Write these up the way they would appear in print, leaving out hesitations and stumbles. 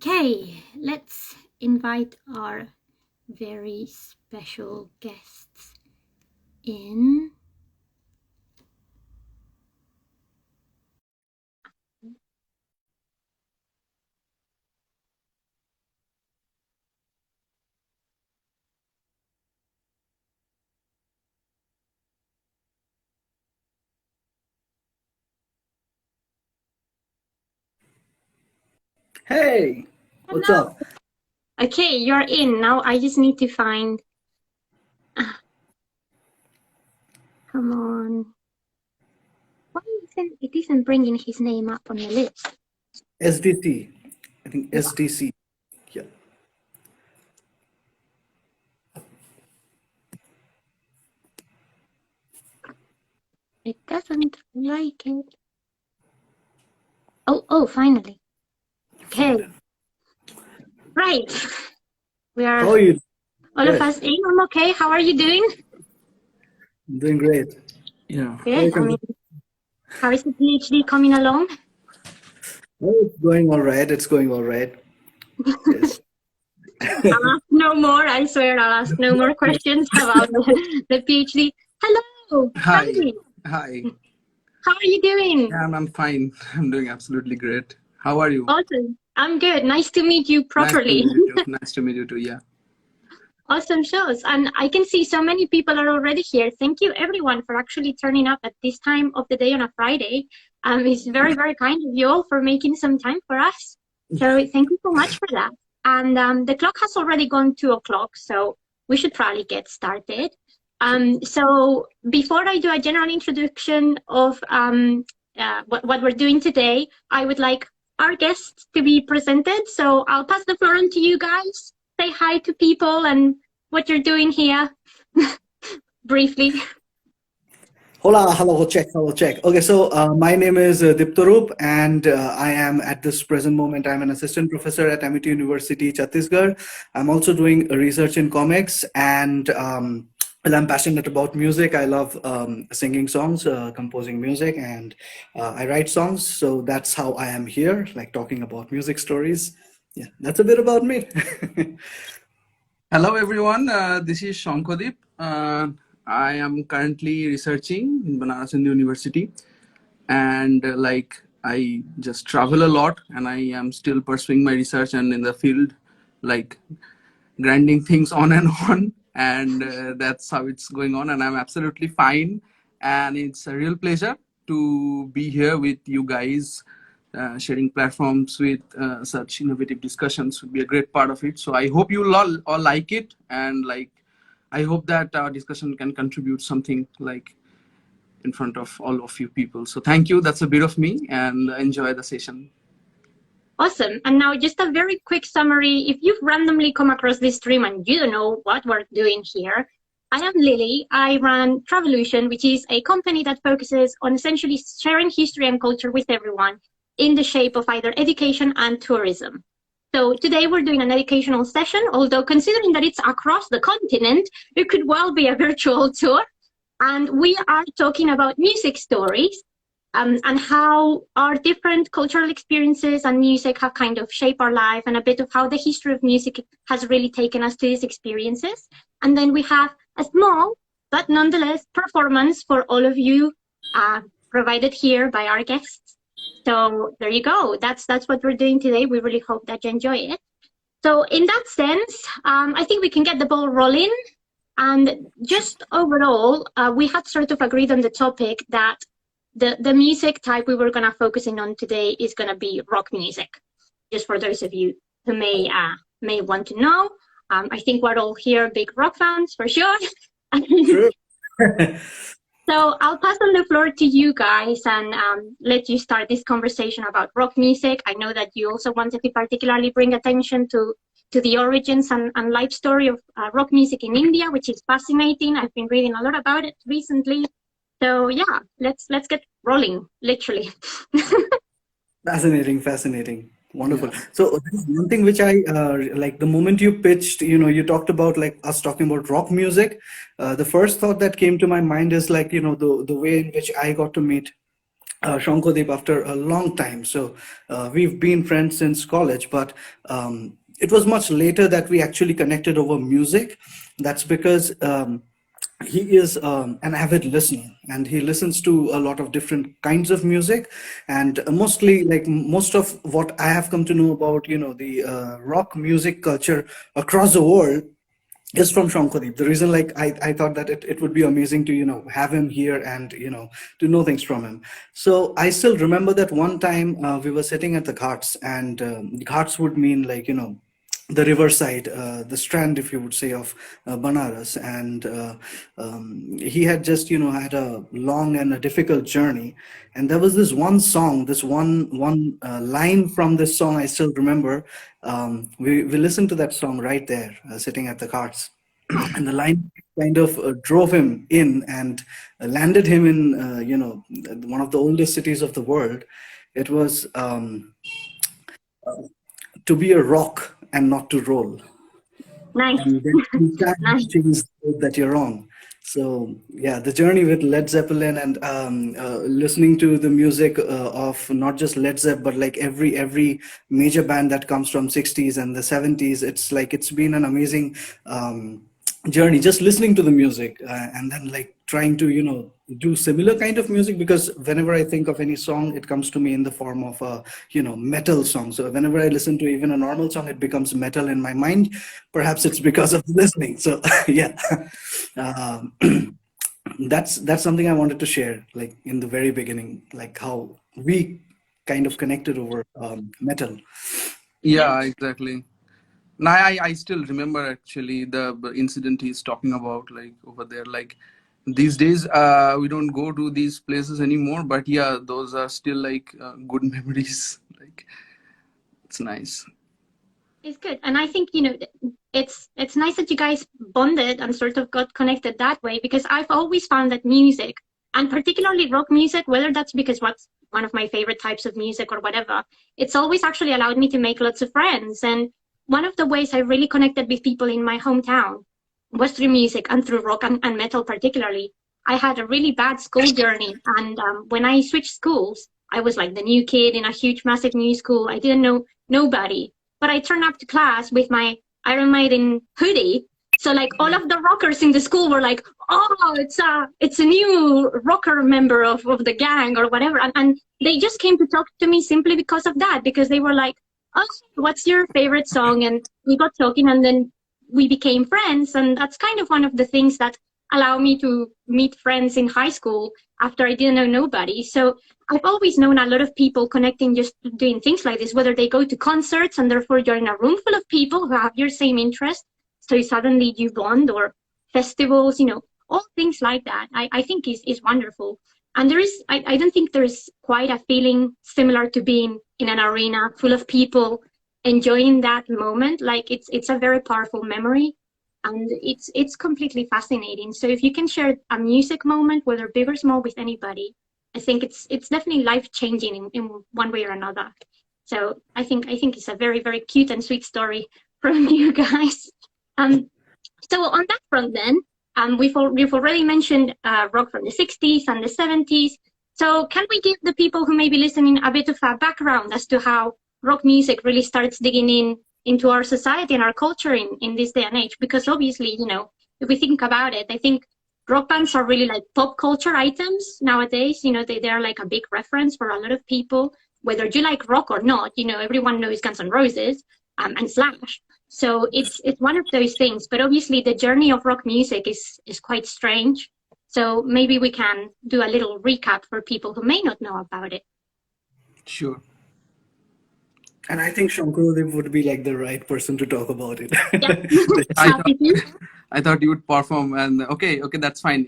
Okay, let's invite our very special guests in. Hey, what's Hello. up? Okay, you're in. Now I just need to find. Come on. Why isn't it isn't bringing his name up on the list? SDC. I think SDC. Yeah. It doesn't like it. Oh, finally. Okay, Found it. right. We are How are you? all of Good. us in. I'm okay. How are you doing? I'm doing great. Yeah. Good. I Welcome. mean, how is the PhD coming along? Oh, it's going all right. It's going all right. Yes. I'll ask no more. I swear I'll ask no more questions about the PhD. Hello, Hi. Sandy. Hi. How are you doing? Yeah, I'm fine. I'm doing absolutely great. How are you? Awesome. I'm good. Nice to meet you Nice to properly. meet you too. Nice to meet you too. Yeah. Awesome shows. And I can see so many people are already here. Thank you everyone for actually turning up at this time of the day on a Friday. It's very, very kind of you all for making some time for us. So thank you so much for that. And the clock has already gone 2 o'clock, so we should probably get started. So before I do a general introduction of what we're doing today, I would like our guests to be presented. So I'll pass the floor on to you guys. Say hi to people and what you're doing here briefly. Hola, hello, check, hello, check. Okay, so my name is Diptarup, and I am at this present moment, I'm an assistant professor at MIT University, Chhattisgarh. I'm also doing research in comics, and well, I'm passionate about music. I love singing songs, composing music, and I write songs. So that's how I am here, like talking about music stories. Yeah, that's a bit about me. Hello, everyone. This is Shankhadeep. I am currently researching in Banaras Hindu University, and I just travel a lot, and I am still pursuing my research and in the field, like grinding things on and on, and that's how it's going on. And I'm absolutely fine, and it's a real pleasure to be here with you guys. Sharing platforms with such innovative discussions would be a great part of it. So I hope you all like it, and I hope that our discussion can contribute something like in front of all of you people. So thank you. That's a bit of me, and enjoy the session. Awesome. And now just a very quick summary. If you've randomly come across this stream and you don't know what we're doing here, I am Lily. I run Travolution, which is a company that focuses on essentially sharing history and culture with everyone in the shape of either education and tourism. So today we're doing an educational session, although considering that it's across the continent, it could well be a virtual tour. And we are talking about music stories and how our different cultural experiences and music have kind of shaped our life, and a bit of how the history of music has really taken us to these experiences. And then we have a small, but nonetheless, performance for all of you provided here by our guests. So there you go. That's what we're doing today. We really hope that you enjoy it. So in that sense, I think we can get the ball rolling. And just overall, we had sort of agreed on the topic that the music type we were going to focus in on today is going to be rock music, just for those of you who may want to know. I think we're all here big rock fans for sure. True. So I'll pass on the floor to you guys and let you start this conversation about rock music. I know that you also wanted to particularly bring attention to the origins and life story of rock music in India, which is fascinating. I've been reading a lot about it recently. So yeah, let's get rolling, literally. Fascinating. Wonderful. Yeah. So there's one thing which I like the moment you pitched, you talked about like us talking about rock music. The first thought that came to my mind is like, the way in which I got to meet Shankhadeep after a long time. So we've been friends since college, but it was much later that we actually connected over music. That's because he is an avid listener, and he listens to a lot of different kinds of music, and mostly, like most of what I have come to know about, the rock music culture across the world is from Shankhadeep. The reason, like, I thought that it would be amazing to, have him here and, to know things from him. So I still remember that one time we were sitting at the ghats, and ghats would mean, like, the riverside, the strand, if you would say, of Banaras. And he had just, had a long and a difficult journey. And there was this one song, this one line from this song I still remember. We listened to that song right there, sitting at the carts. And the line kind of drove him in and landed him in, one of the oldest cities of the world. It was to be a rock and not to roll. Nice. And then you can Nice. change the road that you're on. So yeah, the journey with Led Zeppelin, and listening to the music of not just Led Zepp, but like every major band that comes from 60s and the 70s. It's like it's been an amazing journey just listening to the music, and then like trying to do similar kind of music, because whenever I think of any song, it comes to me in the form of a metal song. So whenever I listen to even a normal song, it becomes metal in my mind. Perhaps it's because of listening. So yeah. um, that's something I wanted to share, like in the very beginning, like how we kind of connected over metal. Yeah, exactly. Now I still remember actually the incident he's talking about, like over there. Like these days, we don't go to these places anymore. But yeah, those are still like good memories. Like it's nice. It's good. And I think, it's nice that you guys bonded and sort of got connected that way, because I've always found that music, and particularly rock music, whether that's because what's one of my favorite types of music or whatever, it's always actually allowed me to make lots of friends. And one of the ways I really connected with people in my hometown was through music, and through rock and metal particularly. I had a really bad school journey, and when I switched schools, I was like the new kid in a huge, massive new school. I didn't know nobody, but I turned up to class with my Iron Maiden hoodie. So like all of the rockers in the school were like, "Oh, it's a new rocker member of the gang or whatever," and they just came to talk to me simply because of that, because they were like, "Oh, what's your favorite song?" And we got talking, and then we became friends, and that's kind of one of the things that allow me to meet friends in high school after I didn't know nobody. So I've always known a lot of people connecting just doing things like this, whether they go to concerts and therefore you're in a room full of people who have your same interest, so suddenly you bond, or festivals, all things like that. I think is wonderful. And I don't think there's quite a feeling similar to being in an arena full of people enjoying that moment. Like it's a very powerful memory, and it's completely fascinating. So if you can share a music moment, whether big or small, with anybody, I think it's definitely life changing in one way or another. So I think it's a very, very cute and sweet story from you guys. Um, so on that front, then, we've already mentioned rock from the 60s and the 70s. So can we give the people who may be listening a bit of a background as to how rock music really starts digging into our society and our culture in this day and age? Because obviously, if we think about it, I think rock bands are really like pop culture items nowadays. They're like a big reference for a lot of people, whether you like rock or not. Everyone knows Guns N' Roses and Slash. So it's one of those things. But obviously, the journey of rock music is quite strange. So maybe we can do a little recap for people who may not know about it. Sure. And I think Shankhadeep would be like the right person to talk about it. Yeah. I Happy to. thought I thought you would perform, and okay, that's fine.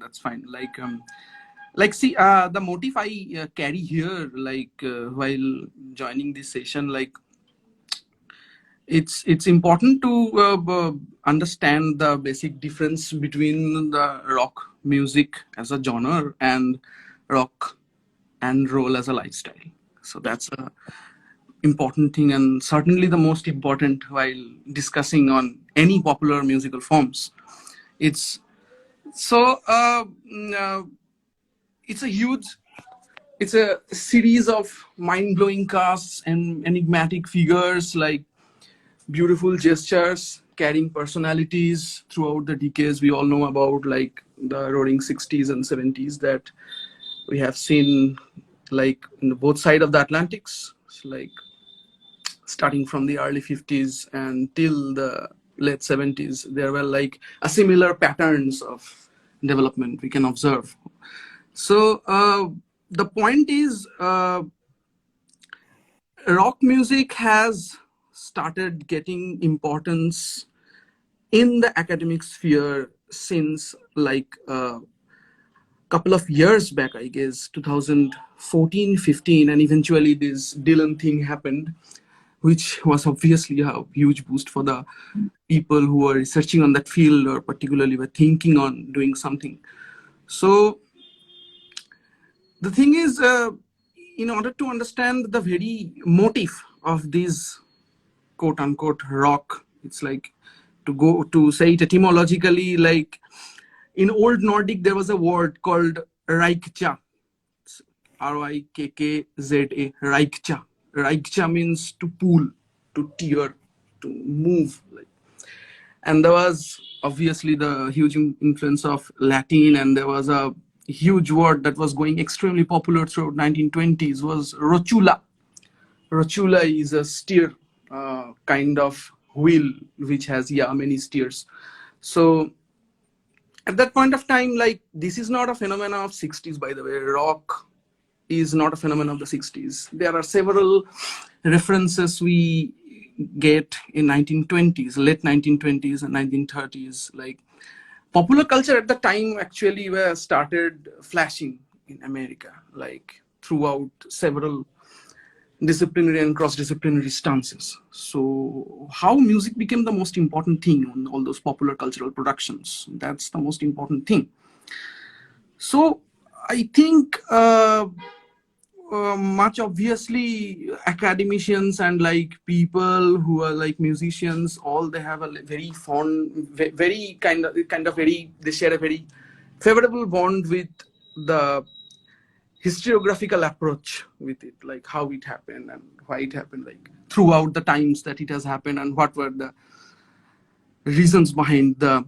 That's fine. Like see, the motive I carry here, like while joining this session, like it's important to understand the basic difference between the rock music as a genre and rock and roll as a lifestyle. So that's a important thing, and certainly the most important while discussing on any popular musical forms. It's so it's a huge it's a series of mind-blowing casts and enigmatic figures, like beautiful gestures carrying personalities throughout the decades. We all know about like the roaring 60s and 70s that we have seen, like in both sides of the Atlantics. It's like starting from the early 50s and till the late 70s, there were like a similar patterns of development we can observe. So the point is, rock music has started getting importance in the academic sphere since like a couple of years back, I guess 2014-15, and eventually this Dylan thing happened, which was obviously a huge boost for the people who are researching on that field or particularly were thinking on doing something. So the thing is, in order to understand the very motive of this quote unquote rock, it's like, to go to say it etymologically, like in old Nordic there was a word called Raikcha. Rikkza. Raikcha. Raikcha means to pull, to tear, to move. Like, and there was obviously the huge influence of Latin, and there was a huge word that was going extremely popular throughout 1920s was rotula. Rotula is a steer kind of wheel which has many steers. So at that point of time, like, this is not a phenomenon of 60s, by the way. Rock is not a phenomenon of the 60s. There are several references we get in 1920s, late 1920s and 1930s. Like, popular culture at the time actually were started flashing in America, like throughout several disciplinary and cross-disciplinary stances. So how music became the most important thing on all those popular cultural productions, that's the most important thing. So I think much obviously academicians and like people who are like musicians, all they have a very fond, very kind of very, they share a very favorable bond with the historiographical approach with it, like how it happened and why it happened, like throughout the times that it has happened, and what were the reasons behind the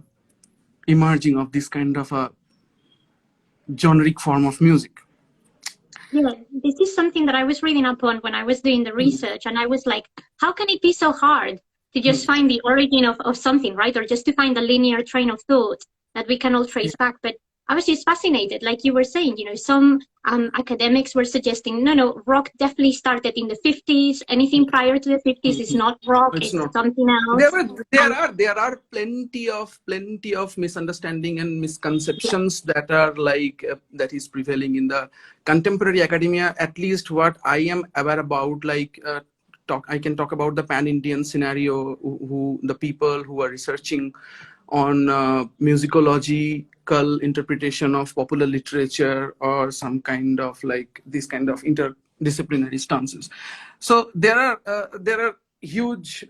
emerging of this kind of a generic form of music. Yeah, this is something that I was reading up on when I was doing the research, and I was like, how can it be so hard to just find the origin of something, right? Or just to find a linear train of thought that we can all trace back. But I was just fascinated, like you were saying, some academics were suggesting, no, rock definitely started in the 50s. Anything prior to the 50s is not rock, it's not something else. There are plenty of misunderstanding and misconceptions that are like that is prevailing in the contemporary academia. At least what I am aware about, like I can talk about the pan-Indian scenario, who the people who are researching on musicological interpretation of popular literature, or some kind of like this kind of interdisciplinary stances. So there are huge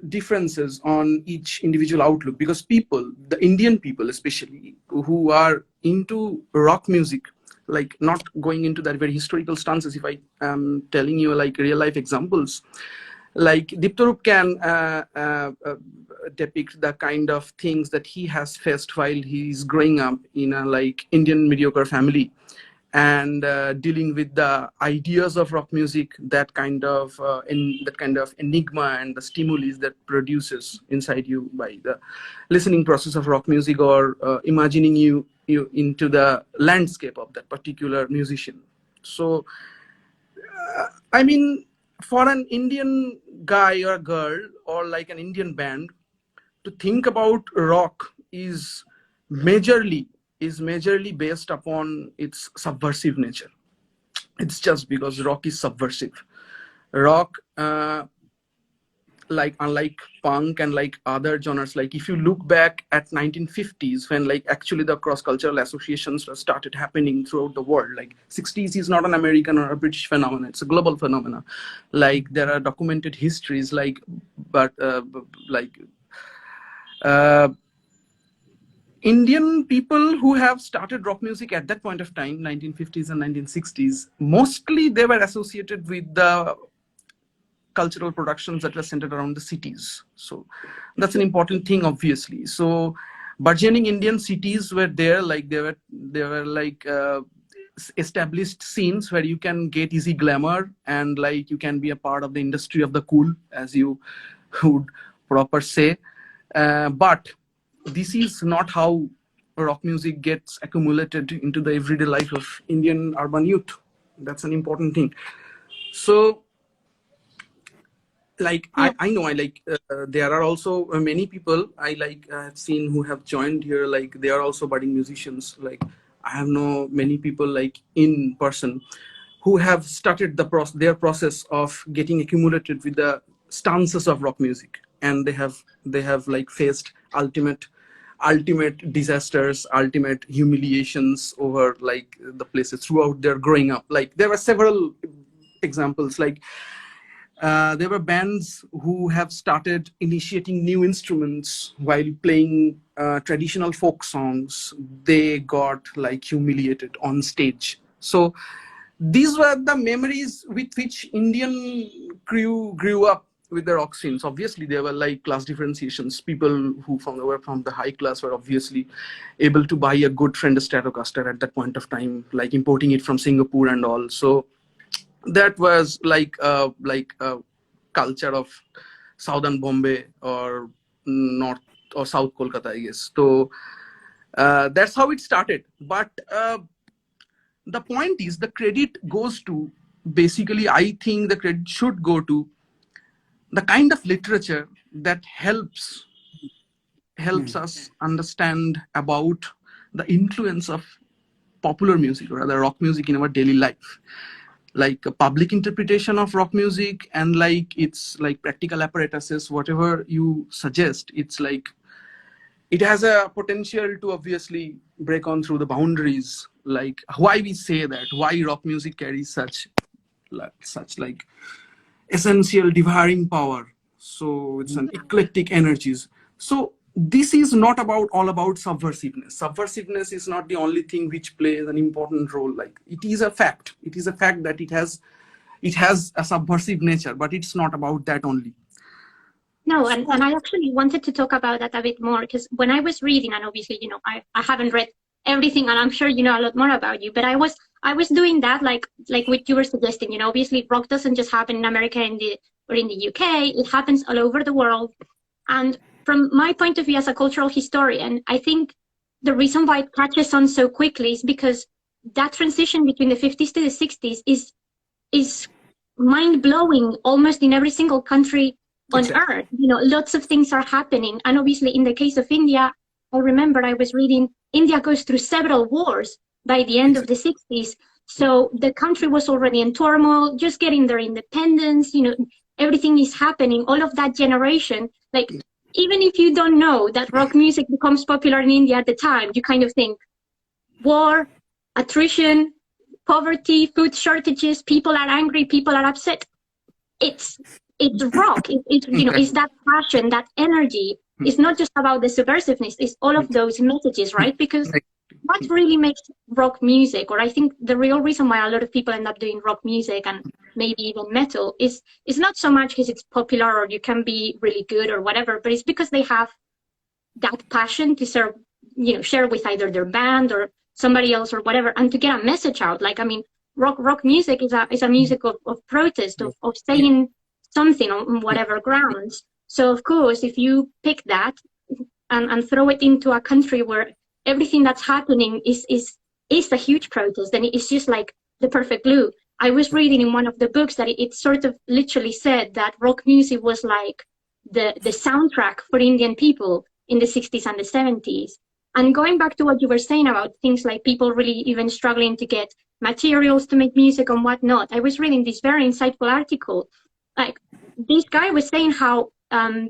differences on each individual outlook, because people, the Indian people especially, who are into rock music, like not going into that very historical stances, if I am telling you like real life examples, like Diptarup can depict the kind of things that he has faced while he's growing up in a like Indian mediocre family, and dealing with the ideas of rock music, that kind of enigma and the stimuli that produces inside you by the listening process of rock music, or imagining you into the landscape of that particular musician. So I mean, for an Indian guy or girl, or like an Indian band, to think about rock is majorly based upon its subversive nature. It's just because rock is subversive. Rock, like unlike punk and like other genres, like if you look back at 1950s, when like actually the cross-cultural associations started happening throughout the world, like 60s is not an American or a British phenomenon, it's a global phenomenon. Like there are documented histories, like, but like Indian people who have started rock music at that point of time, 1950s and 1960s, mostly they were associated with the cultural productions that were centered around the cities. So that's an important thing, obviously. So burgeoning Indian cities were there, like they were like established scenes where you can get easy glamour and like you can be a part of the industry of the cool, as you would proper say. But this is not how rock music gets accumulated into the everyday life of Indian urban youth. That's an important thing. So like Yeah. I know I like there are also many people I like have seen who have joined here, like they are also budding musicians. Like I have know many people like in person who have started their process of getting accumulated with the stances of rock music, and they have like faced ultimate disasters, ultimate humiliations over like the places throughout their growing up. Like there were several examples. Like there were bands who have started initiating new instruments while playing traditional folk songs. They got like humiliated on stage. So these were the memories with which Indian crew grew up with the rock scenes. Obviously, there were like class differentiations. People who were from the high class were obviously able to buy a good Fender Stratocaster at that point of time, like importing it from Singapore and all. So that was like a culture of southern Bombay or north or south Kolkata, I guess. So that's how it started. But the point is, the credit goes to, basically I think the credit should go to the kind of literature that helps us understand about the influence of popular music or rather rock music in our daily life. Like a public interpretation of rock music and like it's like practical apparatuses, whatever you suggest, it's like it has a potential to obviously break on through the boundaries. Like why we say that, why rock music carries such like essential devouring power. So it's an eclectic energies. So this is not about all about subversiveness. Subversiveness is not the only thing which plays an important role. Like it is a fact. It is a fact that it has a subversive nature, but it's not about that only. No, and I actually wanted to talk about that a bit more because when I was reading, and obviously, I haven't read everything, and I'm sure you know a lot more about you, but I was doing that like what you were suggesting. Obviously, rock doesn't just happen in America or in the UK. It happens all over the world. And from my point of view as a cultural historian, I think the reason why it catches on so quickly is because that transition between the 50s to the 60s is mind blowing almost in every single country on earth. Lots of things are happening. And obviously in the case of India, I remember I was reading India goes through several wars by the end of the 60s. So the country was already in turmoil, just getting their independence, everything is happening. All of that generation, like even if you don't know that rock music becomes popular in India at the time, you kind of think war, attrition, poverty, food shortages, people are angry, people are upset. It's rock. It's that passion, that energy. It's not just about the subversiveness. It's all of those messages, right? Because what really makes rock music, or I think the real reason why a lot of people end up doing rock music and maybe even metal is not so much because it's popular or you can be really good or whatever, but it's because they have that passion to share with either their band or somebody else or whatever, and to get a message out. Like, I mean, rock music is a music of protest, of saying something on whatever grounds. So of course, if you pick that and throw it into a country where everything that's happening is a huge protest, then it's just like the perfect glue. I was reading in one of the books that it sort of literally said that rock music was like the soundtrack for Indian people in the 60s and the 70s. And going back to what you were saying about things like people really even struggling to get materials to make music and whatnot, I was reading this very insightful article. Like, this guy was saying how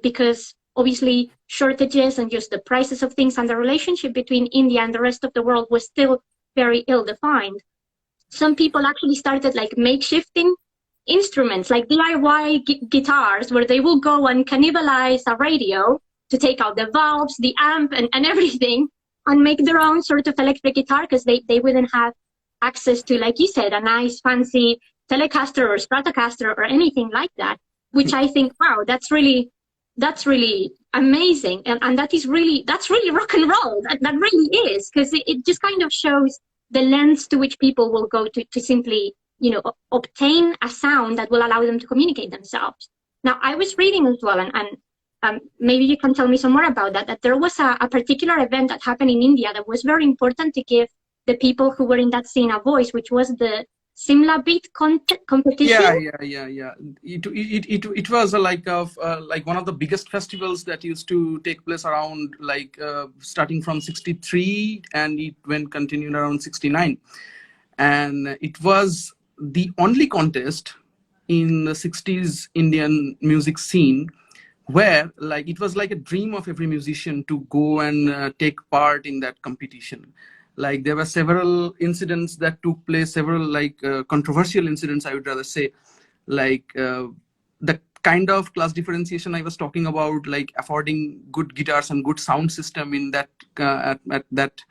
because obviously shortages and just the prices of things and the relationship between India and the rest of the world was still very ill-defined, some people actually started like makeshifting instruments, like DIY guitars, where they will go and cannibalize a radio to take out the valves, the amp, and everything, and make their own sort of electric guitar, because they wouldn't have access to, like you said, a nice fancy Telecaster or Stratocaster or anything like that, which I think, wow, that's really amazing. And that's really rock and roll. That really is, because it just kind of shows the lengths to which people will go to simply, obtain a sound that will allow them to communicate themselves. Now, I was reading as well, and maybe you can tell me some more about that there was a particular event that happened in India that was very important to give the people who were in that scene a voice, which was the Simla Beat competition. Yeah. It was like one of the biggest festivals that used to take place around starting from 63, and it went continued around 69, and it was the only contest in the 60s Indian music scene where it was like a dream of every musician to go and take part in that competition. There were several incidents that took place, several controversial incidents, I would rather say, the kind of class differentiation I was talking about, like affording good guitars and good sound system in that at that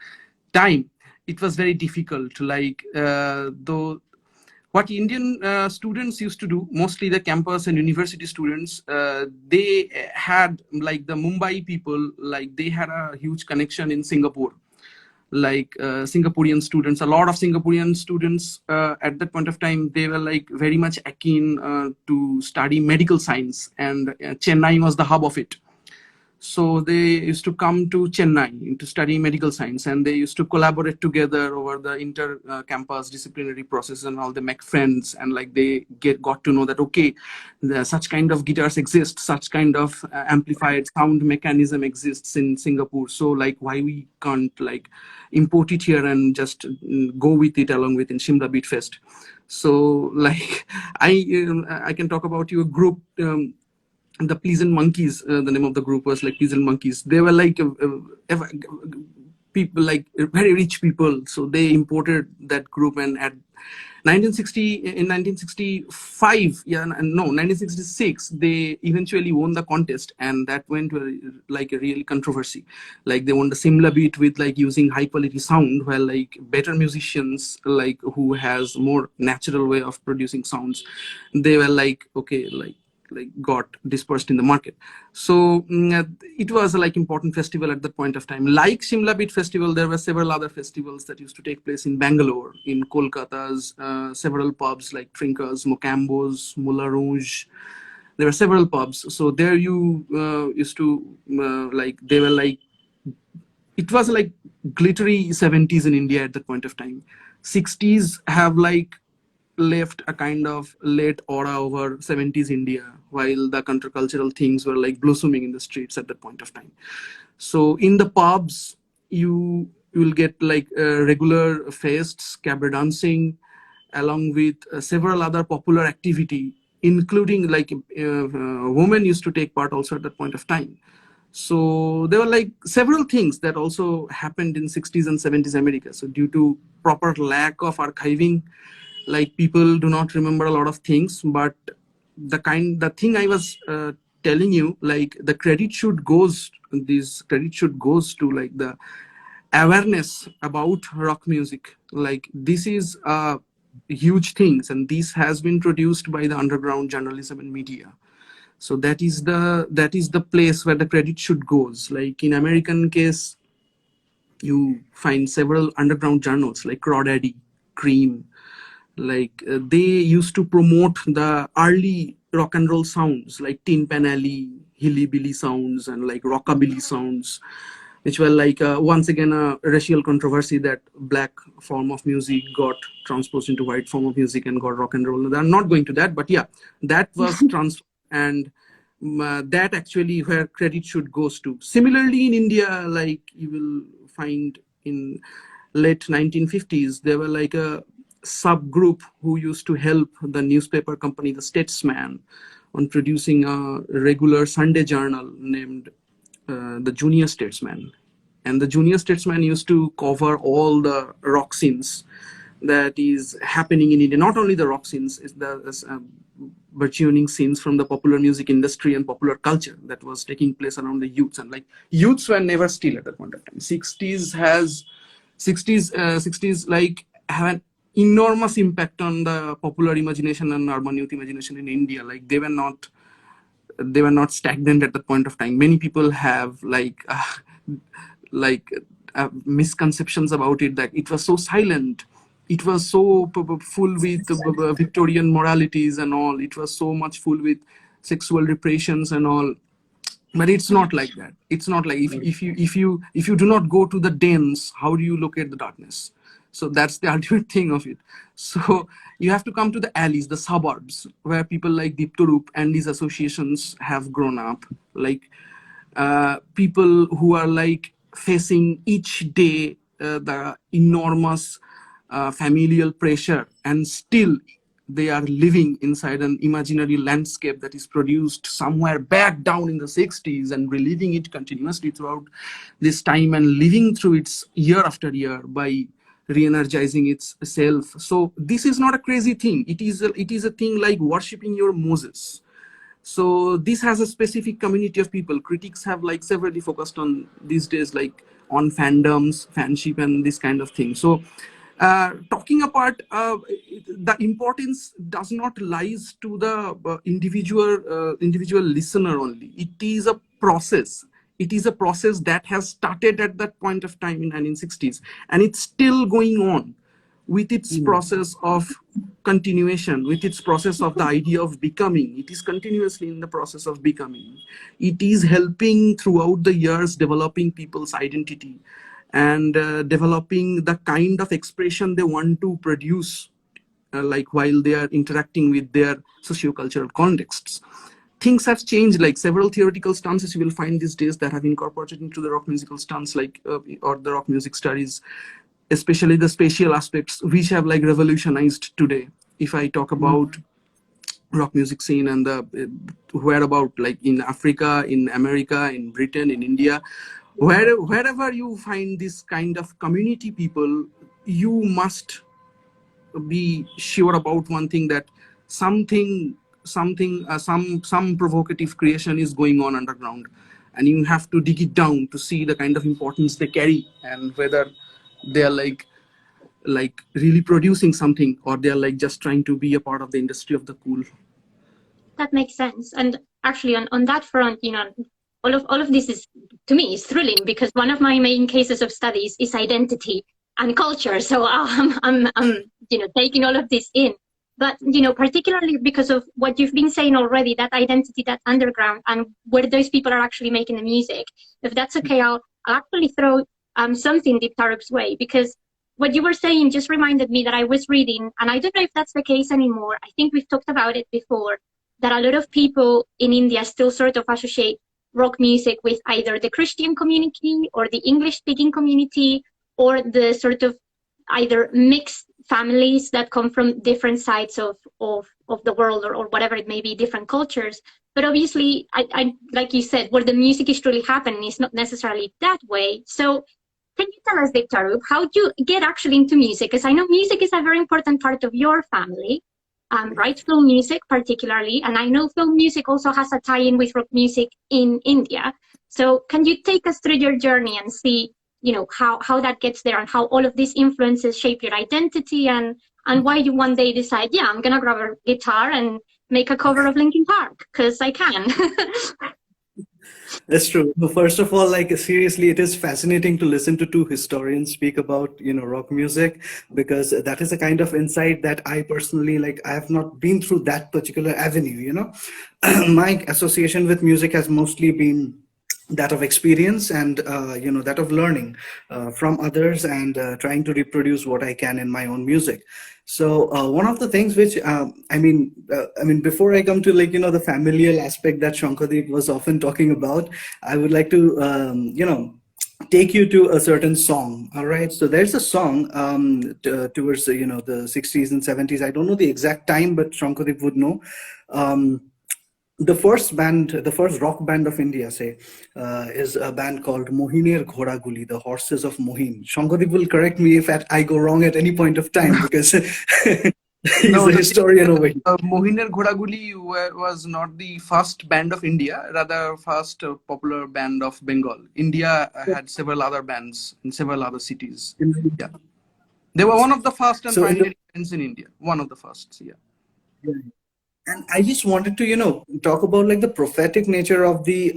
time. It was very difficult. Though what Indian students used to do, mostly the campus and university students, they had the Mumbai people, they had a huge connection in Singapore. Singaporean students, a lot of Singaporean students at that point of time, they were very much keen to study medical science, and Chennai was the hub of it. So they used to come to Chennai to study medical science, and they used to collaborate together over the inter-campus disciplinary process, and all. They make friends, and they got to know that, okay, such kind of guitars exist, such kind of amplified sound mechanism exists in Singapore. So why we can't import it here and just go with it along with in Shimla Beat Fest. So I can talk about your group. The Pleasant Monkeys, the name of the group was Pleasant Monkeys. They were people, very rich people. So they imported that group, and at 1965, 1966, they eventually won the contest, and that went to a real controversy. They won the Simla Beat with using high quality sound, while better musicians who has more natural way of producing sounds, they were okay, got dispersed in the market. So it was important festival at that point of time. Like Shimla Beat Festival, there were several other festivals that used to take place in Bangalore, in Kolkata's several pubs like Trinkers, Mocambo's, Moulin Rouge. There were several pubs. So there you used to they were it was glittery 70s in India at that point of time. 60s have left a kind of late aura over 70s India, while the countercultural things were blossoming in the streets at that point of time. So in the pubs, you will get regular fests, cabaret dancing, along with several other popular activity, including women used to take part also at that point of time. So there were several things that also happened in 60s and 70s America. So due to proper lack of archiving, people do not remember a lot of things, but the thing I was telling you, the credit should goes to the awareness about rock music. This is a huge things, and this has been produced by the underground journalism and media. So that is the place where the credit should goes. In American case, you find several underground journals like Crawdaddy, Cream. They used to promote the early rock and roll sounds like Tin Pan Alley, Hillybilly sounds, and rockabilly sounds, which were once again a racial controversy, that black form of music got transposed into white form of music and got rock and roll. I'm not going to that, but yeah, that was transferred, and that actually where credit should goes to. Similarly in India, you will find in late 1950s, there were a subgroup who used to help the newspaper company, the Statesman, on producing a regular Sunday journal named the Junior Statesman. And the Junior Statesman used to cover all the rock scenes that is happening in India. Not only the rock scenes, burgeoning scenes from the popular music industry and popular culture that was taking place around the youths. And like youths were never still at that point of time. 60s like have an enormous impact on the popular imagination and urban youth imagination in India. Like they were not stagnant at that point of time. Many people have like misconceptions about it, that it was so silent, it was so full with Victorian moralities and all, it was so much full with sexual repressions and all. But it's not like that. It's not like if you do not go to the dens, how do you look at the darkness? So that's the ultimate thing of it. So you have to come to the alleys, the suburbs, where people like Diptarup and these associations have grown up. Like people who are like facing each day the enormous familial pressure, and still they are living inside an imaginary landscape that is produced somewhere back down in the 60s and reliving it continuously throughout this time and living through its year after year by re-energizing itself. So this is not a crazy thing. It is a thing like worshipping your Moses. So this has a specific community of people. Critics have like severely focused on these days, like on fandoms, fanship, and this kind of thing. So talking apart, the importance does not lies to the individual listener only. It is a process. It is a process that has started at that point of time in 1960s, and it's still going on with its process of continuation, with its process of the idea of becoming. It is continuously in the process of becoming. It is helping throughout the years developing people's identity and developing the kind of expression they want to produce like while they are interacting with their socio-cultural contexts. Things have changed, like several theoretical stances you will find these days that have incorporated into the rock musical stance, like or the rock music studies, especially the spatial aspects, which have like revolutionized today. If I talk about rock music scene and the whereabout, like in Africa, in America, in Britain, in India, wherever you find this kind of community people, you must be sure about one thing, that some provocative creation is going on underground, and you have to dig it down to see the kind of importance they carry and whether they are like really producing something, or they are like just trying to be a part of the industry of the cool. That makes sense. And actually on that front, you know, all of this is, to me, is thrilling, because one of my main cases of studies is identity and culture. So I'm you know, taking all of this in. But, you know, particularly because of what you've been saying already, that identity, that underground, and where those people are actually making the music. If that's okay, I'll actually throw something Diptarup's way, because what you were saying just reminded me that I was reading, and I don't know if that's the case anymore. I think we've talked about it before, that a lot of people in India still sort of associate rock music with either the Christian community or the English-speaking community, or the sort of either mixed families that come from different sides of the world, or whatever it may be, different cultures. But obviously, I like you said, where the music is truly happening is not necessarily that way. So can you tell us, Diptarup, how do you get actually into music? Because I know music is a very important part of your family, right? Film music particularly. And I know film music also has a tie-in with rock music in India. So can you take us through your journey and see, you know, how that gets there, and how all of these influences shape your identity, and why you one day decide, yeah, I'm gonna grab a guitar and make a cover of Linkin Park because I can. That's true. So first of all, like seriously, it is fascinating to listen to two historians speak about, you know, rock music, because that is a kind of insight that I personally, like, I have not been through that particular avenue, you know. My association with music has mostly been that of experience and you know, that of learning from others, and trying to reproduce what I can in my own music. So one of the things which I mean before I come to, like, you know, the familial aspect that Shankhadeep was often talking about, I would like to you know, take you to a certain song. All right, so there's a song towards you know, the 60s and 70s. I don't know the exact time, but Shankhadeep would know. The first rock band of India, say, is a band called Mohinir Ghoda Guli, the Horses of Mohin. Shankhadeep will correct me if I go wrong at any point of time, because He's No, a historian over here. Mohiner Ghodaguli was not the first band of India, rather first popular band of Bengal. India had several other bands in several other cities. Yeah, they were one of the first and So in the pioneering bands in India. One of the first. Yeah. and I just wanted to, talk about like the prophetic nature of the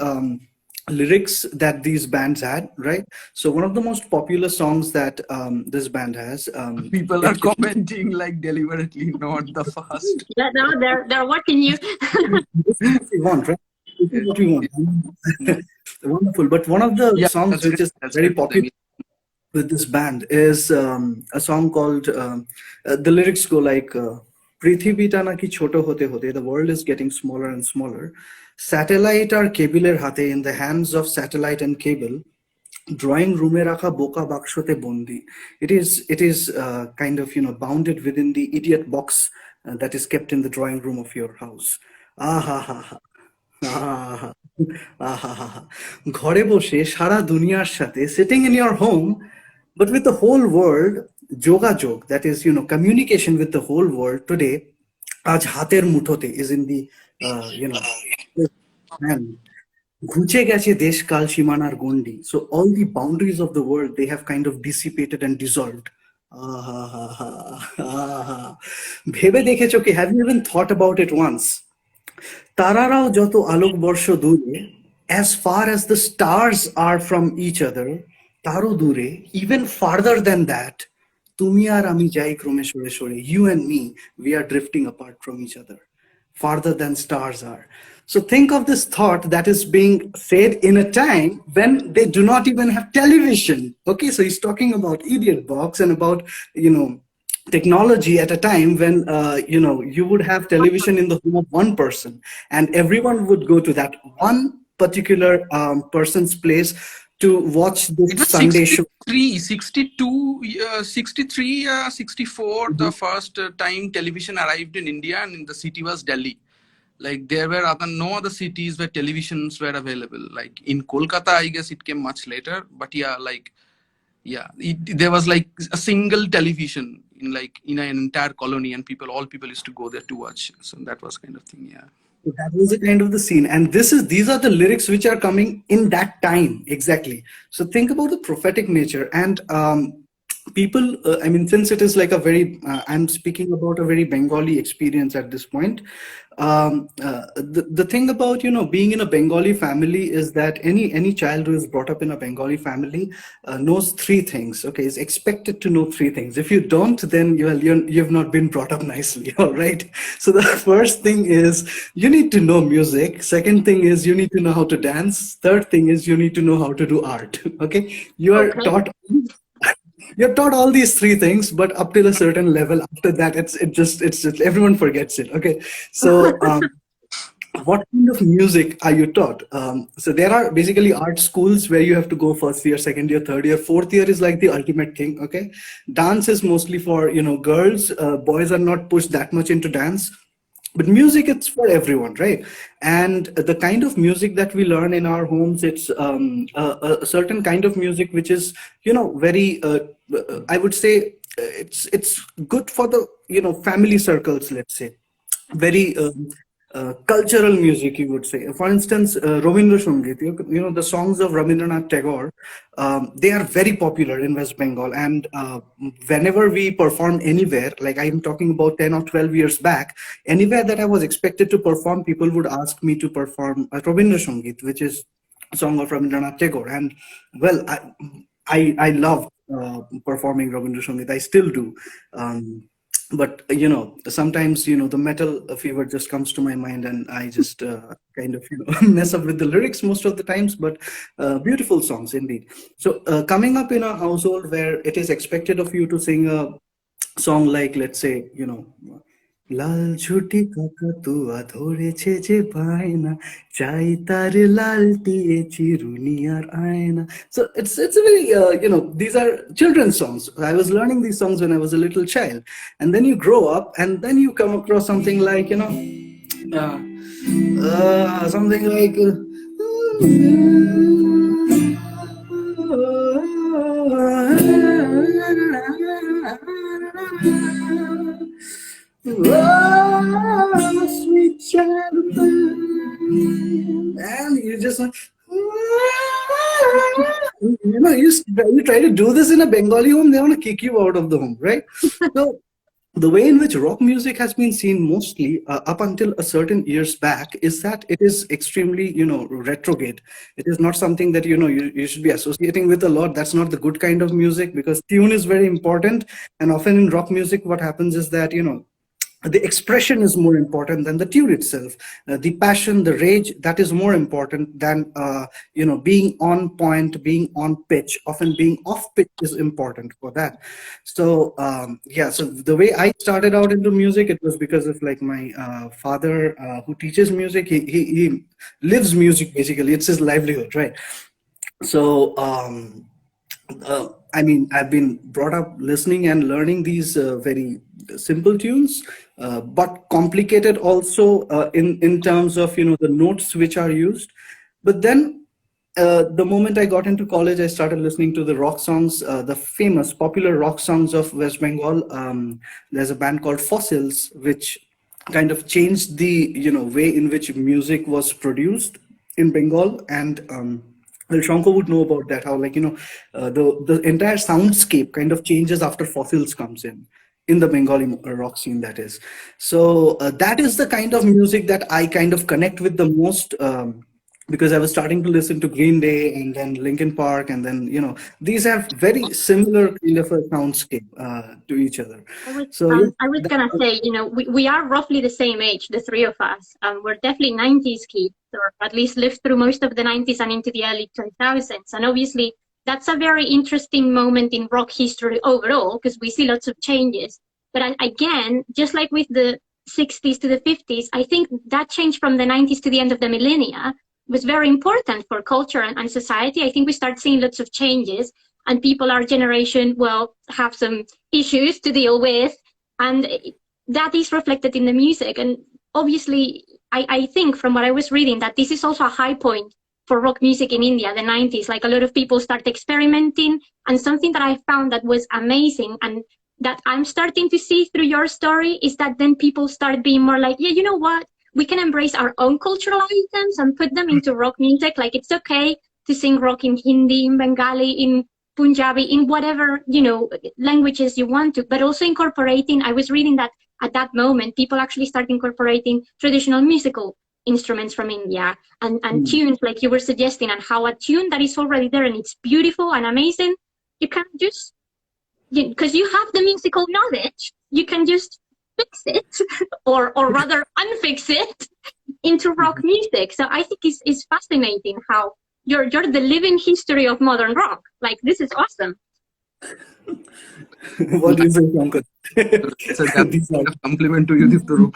lyrics that these bands had, right? So one of the most popular songs that this band has, People are commenting like deliberately, not the first. Yeah, no, they're watching you. this is what we want, right? This is what we want. Wonderful. But one of the Yeah, songs that's which great. is That's very great for them. popular with this band is a song called the lyrics go like পৃথিবীটা নাকি ছোট হতে হতে the world is getting smaller and smaller, satellite আর কেবিলের হাতে, in the hands of satellite and cable, drawing রুমে রাখা বোকা বাক্সতে বন্দি. It is kind of bounded within the idiot box that is kept in the drawing room of your house. Ah ha ha ha. আহা আহা ঘরে বসে সারা দুনিয়ার সাথে, sitting in your home but with the whole world, যোগাযোগ, that is communication with the whole world today, আজ হাতের মুঠোতে, is in the you know hand. ঘুচে গেছে দেশ কাল সীমানার গণ্ডি, so all the boundaries of the world, they have kind of dissipated and dissolved. আহা আহা ভেবে দেখেছো কি, have you even thought about it once? তারারাও যত আলোকবর্ষ দূরে, as far as the stars are from each other, তারও দূরে, even farther than that, তুমি আর আমি যাই ক্রমে সরে সরে, you and me, we are drifting apart from each other, farther than stars are. So think of this thought that is being said in a time when they do not even have television. Okay, so he's talking about idiot box and about technology at a time when you would have television in the home of one person, and everyone would go to that one particular person's place to watch this It was Sunday show. 63, 62, 63, 64, the first time television arrived in India, and in the city was Delhi. Like there were no other cities where televisions were available. Like in Kolkata, I guess it came much later. But there was like a single television in an entire colony, and all people used to go there to watch. So that was kind of thing. Yeah. So that was the kind of the scene, and these are the lyrics which are coming in that time exactly. So think about the prophetic nature, and people. I mean, since it is like a very, I'm speaking about a very Bengali experience at this point. The thing about being in a Bengali family is that any child who is brought up in a Bengali family knows three things. Okay, is expected to know three things. If you don't, then you've not been brought up nicely. All right. So the first thing is you need to know music. Second thing is you need to know how to dance. Third thing is you need to know how to do art. Okay, you are taught. You're taught all these three things, but up till a certain level, after that, it's just everyone forgets it. Okay, so what kind of music are you taught? So there are basically art schools where you have to go first year, second year, third year, fourth year is like the ultimate thing. Okay, dance is mostly for girls. Boys are not pushed that much into dance. But music, it's for everyone, right? And the kind of music that we learn in our homes, it's a certain kind of music which is very I would say it's good for the family circles, let's say. Very cultural music, you would say. For instance, Rabindra Sangeet, the songs of Rabindranath Tagore, they are very popular in West Bengal. And whenever we perform anywhere, like I'm talking about 10 or 12 years back, anywhere that I was expected to perform, people would ask me to perform Rabindra Sangeet, which is a song of Rabindranath Tagore. And well, I love performing Rabindra Sangeet. I still do. But sometimes the metal fever just comes to my mind, and I just kind of mess up with the lyrics most of the times. But beautiful songs indeed. So coming up in a household where it is expected of you to sing a song like, let's say, লাল ঝুটি কাকাতুয়া ধরেছে যে বায়না, চাই তার লালটিয়ে চিরুনি আর আয়না. So it's a very these are children's songs. I was learning these songs when I was a little child, and then you grow up and then you come across something like something like Oh, sweet child of mine. And you just like, you try to do this in a Bengali home, they want to kick you out of the home, right? So the way in which rock music has been seen mostly up until a certain years back is that it is extremely, retrograde. It is not something that, you should be associating with a lot. That's not the good kind of music, because tune is very important. And often in rock music, what happens is that, the expression is more important than the tune itself. The passion, the rage, that is more important than being on point, being on pitch. Often being off pitch is important for that. So yeah, so the way I started out into music, it was because of like my father, who teaches music. He lives music, basically. It's his livelihood, right? So I mean, I've been brought up listening and learning these very simple tunes, but complicated also in terms of the notes which are used. But then, the moment I got into college, I started listening to the rock songs, the famous popular rock songs of West Bengal. There's a band called Fossils, which kind of changed the way in which music was produced in Bengal. And well, Shanko would know about that. How, like, the entire soundscape kind of changes after Fossils comes in the Bengali rock scene. That is, so that is the kind of music that I kind of connect with the most. Because I was starting to listen to Green Day and then Linkin Park, and then these have very similar kind of a soundscape to each other. So yeah, I was gonna say, we are roughly the same age, the three of us. We're definitely 90s kids, or at least lived through most of the 90s and into the early 2000s. And obviously, that's a very interesting moment in rock history overall, because we see lots of changes. But again, just like with the 60s to the 50s, I think that change from the 90s to the end of the millennia was very important for culture and society. I think we start seeing lots of changes, and people our generation will have some issues to deal with, and that is reflected in the music. And obviously, I think from what I was reading that this is also a high point for rock music in India, the 90s. Like, a lot of people start experimenting, and something that I found that was amazing and that I'm starting to see through your story is that then people start being more like, yeah, you know what? We can embrace our own cultural items and put them into rock music. Like, it's okay to sing rock in Hindi, in Bengali, in Punjabi, in whatever, languages you want to, but also incorporating, I was reading that at that moment, people actually start incorporating traditional musical instruments from India and tunes like you were suggesting, and how a tune that is already there and it's beautiful and amazing, you can just, because you have the musical knowledge, you can just fix it or rather unfix it into rock music. So I think it's fascinating how you're the living history of modern rock. Like, this is awesome. what do you say, Shankar? So that's a compliment to you, Diptarup.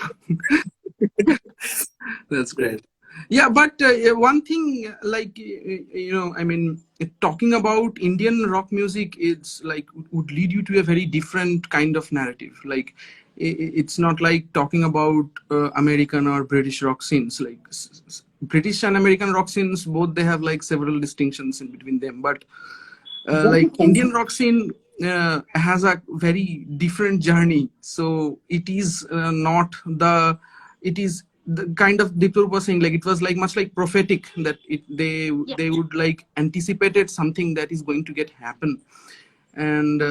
That's great. Yeah, but one thing, like, I mean, talking about Indian rock music, it's like would lead you to a very different kind of narrative. Like, it's not like talking about American or British rock scenes. Like, British and American rock scenes, both they have like several distinctions in between them. But like, Indian rock scene has a very different journey. So it is not the, it is the kind of Diptarup was saying, like, it was like much like prophetic, that they would like anticipated something that is going to get happen. And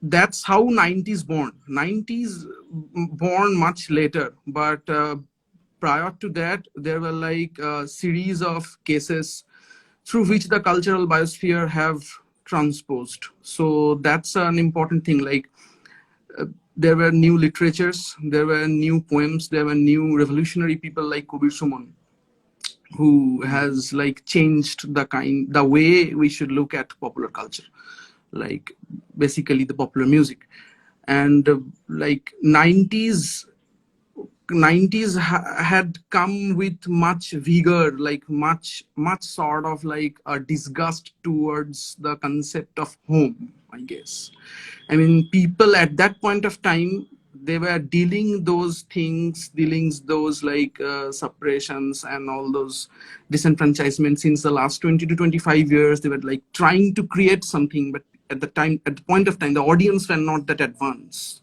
that's how 90s born. 90s born much later, but prior to that, there were like a series of cases through which the cultural biosphere have transposed. So that's an important thing. Like, there were new literatures, there were new poems, there were new revolutionary people like Kabir Suman, who has like changed the way we should look at popular culture, like basically the popular music. And like 90s had come with much vigor, like much sort of like a disgust towards the concept of home, I guess. I mean, people at that point of time, they were dealing those like suppressions and all those disenfranchisement since the last 20 to 25 years. They were like trying to create something, but at the point of time, the audience were not that advanced.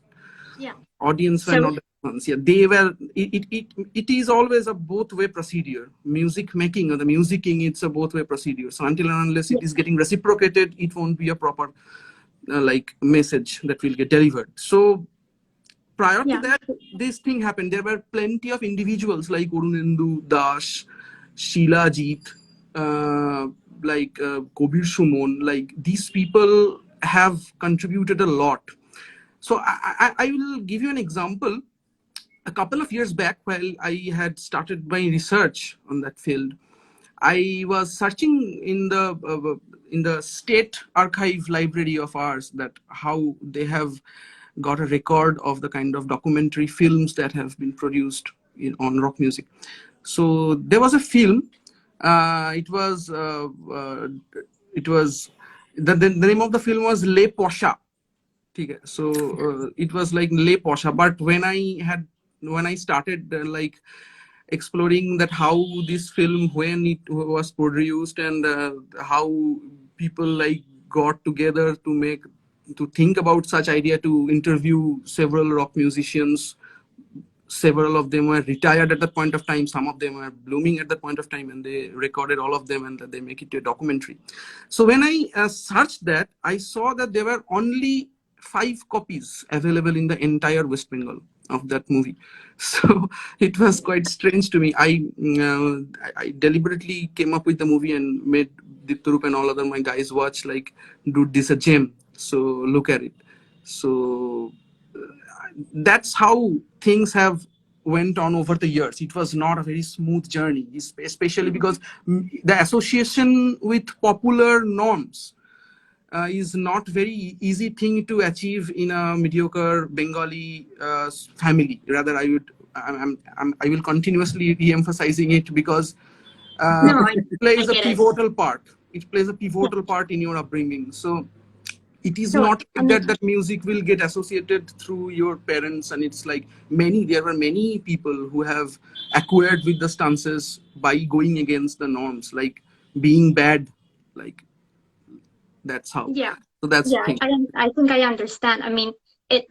Yeah. Audience were So not the ones. Yeah, they were. It is always a both-way procedure. Music making or the musicking, it's a both-way procedure. So until and unless it is getting reciprocated, it won't be a proper like message that will get delivered. So prior to yeah, that, this thing happened. There were plenty of individuals like Urunendu Das, Sheila Jeet, Kobir Shumon. Like these people have contributed a lot. So I will give you an example. A couple of years back, while I had started my research on that field, I was searching in the state archive library of ours that how they have got a record of the kind of documentary films that have been produced on rock music. So there was a film. It was the name of the film was Le Posha. So it was like Le Posha. But when I started exploring that how this film, when it was produced, and how people like got together to think about such idea, to interview several rock musicians. Several of them were retired at that point of time, some of them were blooming at that point of time, and they recorded all of them and they make it a documentary. So when I searched that, I saw that there were only 5 copies available in the entire West Bengal of that movie. So it was quite strange to me. I deliberately came up with the movie and made Diptarup and all other my guys watch, like, dude, this is a gem, so look at it. So that's how things have went on over the years. It was not a very smooth journey, especially because the association with popular norms is not very easy thing to achieve in a mediocre Bengali family. Rather, I will continuously re-emphasizing it because no, it I plays a get it. pivotal part. It plays a Yeah. pivotal part in your upbringing. So it is So not I like mean, that music will get associated through your parents, and it's like there were many people who have acquired with the stances by going against the norms, like being bad, like that's how. yeah, So that's the yeah. thing. I think I understand. I mean, it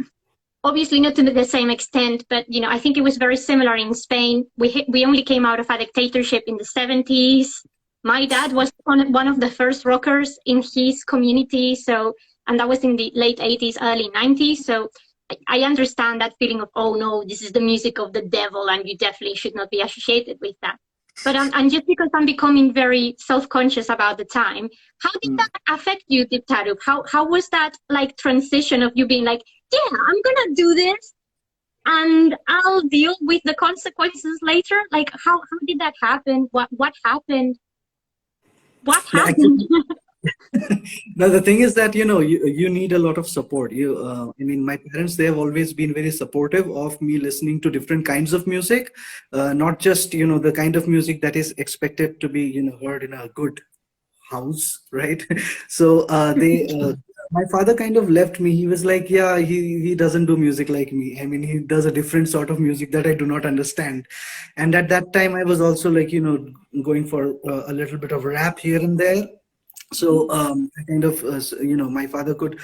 obviously not to the same extent, but I think it was very similar in Spain. We only came out of a dictatorship in the 70s. My dad was one of the first rockers in his community, and that was in the late 80s, early 90s. So I understand that feeling of, oh no, this is the music of the devil, and you definitely should not be associated with that. But and just because I'm becoming very self-conscious about the time, how did that affect you, Diptarup? How was that like transition of you being like, yeah, I'm gonna do this and I'll deal with the consequences later? Like how did that happen? What happened? What No, happened? no, the thing is that you need a lot of support. I mean, my parents, they have always been very supportive of me listening to different kinds of music, not just the kind of music that is expected to be heard in a good house, right? So my father kind of left me. He was like, yeah, he doesn't do music like me. I mean, he does a different sort of music that I do not understand. And at that time, I was also like going for a little bit of rap here and there. So I kind of my father could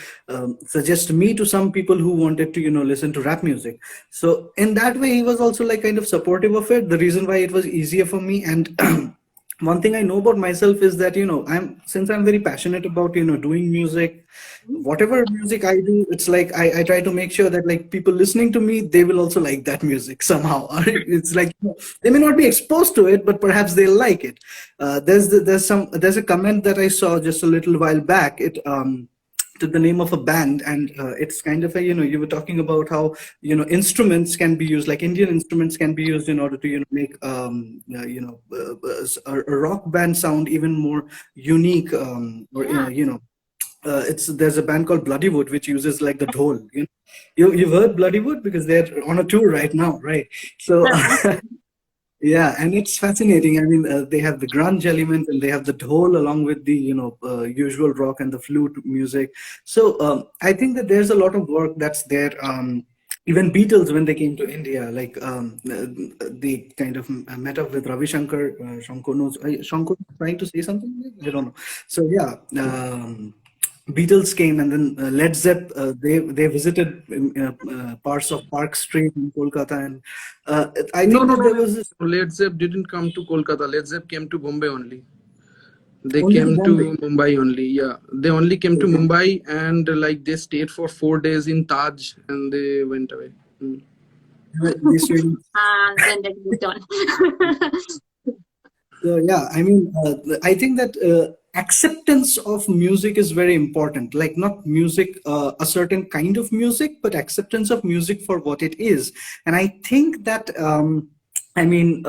suggest me to some people who wanted to listen to rap music. So in that way, he was also like kind of supportive of it. The reason why it was easier for me. And one thing I know about myself is that I'm very passionate about doing music. Whatever music I do, it's like I try to make sure that like people listening to me, they will also like that music somehow. It's like they may not be exposed to it, but perhaps they'll like it. There's a comment that I saw just a little while back. It took the name of a band, and it's kind of a you were talking about how instruments can be used, like Indian instruments can be used in order to make a rock band sound even more unique, or Yeah. there's a band called Bloodywood which uses like the dhol. You've heard Bloodywood because they're on a tour right now, right? So yeah, and it's fascinating. I mean, they have the grunge element and they have the dhol along with the usual rock and the flute music. So I think that there's a lot of work that's there. Even Beatles, when they came to India, like they kind of met up with Ravi Shankar. Shankar knows. Shankar trying to say something. I don't know. So yeah. Beatles came, and then Led Zepp, they visited parts of Park Street in Kolkata, and I No, think no, that no, there no. was this Led Zepp didn't come to Kolkata. Led Zepp came to Bombay only. They only to came Bombay. to Mumbai only. Yeah, they only came to Mumbai, and like they stayed for 4 days in Taj, and they went away. Mm. They stayed. And then they moved on. Yeah, I mean, I think that acceptance of music is very important. Like, not music, a certain kind of music, but acceptance of music for what it is. And I think that, I mean,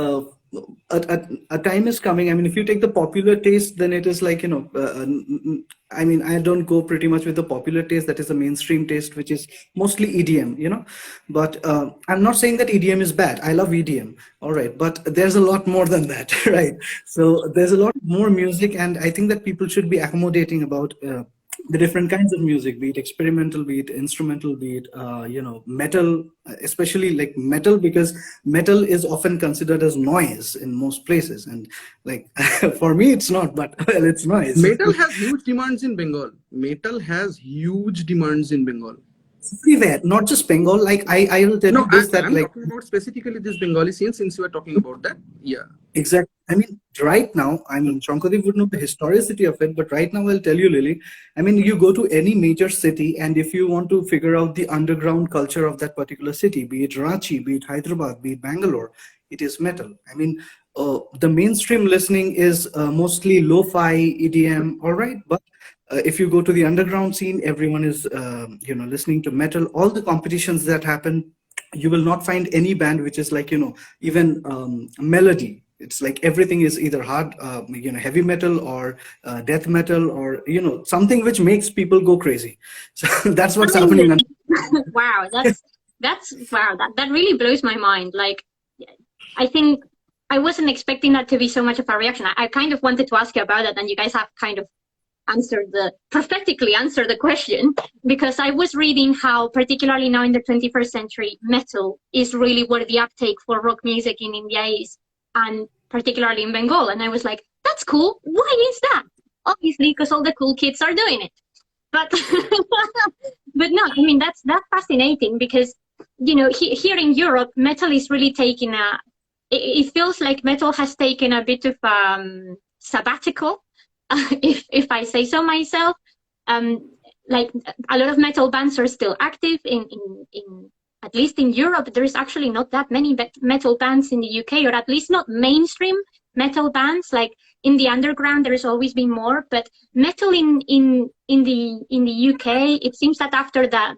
a time is coming. I mean, if you take the popular taste, then it is like, I mean, I don't go pretty much with the popular taste. That is the mainstream taste, which is mostly EDM. But I'm not saying that EDM is bad. I love EDM. All right. But there's a lot more than that, right? So there's a lot more music. And I think that people should be accommodating about the different kinds of music, be it experimental, be it instrumental, be it metal, especially like metal, because metal is often considered as noise in most places, and like for me it's not, but well, it's noise. Metal has huge demands in Bengal. Metal has huge demands in Bengal. Everywhere, not just Bengal. Like I will tell No, you this, that I'm like talking about specifically this Bengali scene since you are talking about that. Yeah. exactly. I mean, right now, I mean, Shankhadeep would know the historicity of it, but right now I'll tell you, Lily. I mean, you go to any major city, and if you want to figure out the underground culture of that particular city, be it Ranchi, be it Hyderabad, be it Bangalore, it is metal. I mean, the mainstream listening is mostly lo-fi EDM, all right, but if you go to the underground scene, everyone is, listening to metal. All the competitions that happen, you will not find any band which is like, even melody. It's like everything is either hard, heavy metal, or death metal, or something which makes people go crazy. So that's what's happening. Wow, that's wow, that really blows my mind. Like, I think I wasn't expecting that to be so much of a reaction. I kind of wanted to ask you about it, and you guys have kind of prophetically answered the question, because I was reading how, particularly now in the 21st century, metal is really where the uptake for rock music in India is, and particularly in Bengal. And I was like, that's cool. Why is that? Obviously, because all the cool kids are doing it. But but no, I mean, that's fascinating, because here in Europe, metal is really taking it feels like metal has taken a bit of sabbatical, if I say so myself. Like, a lot of metal bands are still active in at least in Europe. There's actually not that many metal bands in the UK, or at least not mainstream metal bands. Like, in the underground, there's always been more, but metal in the UK, it seems that after that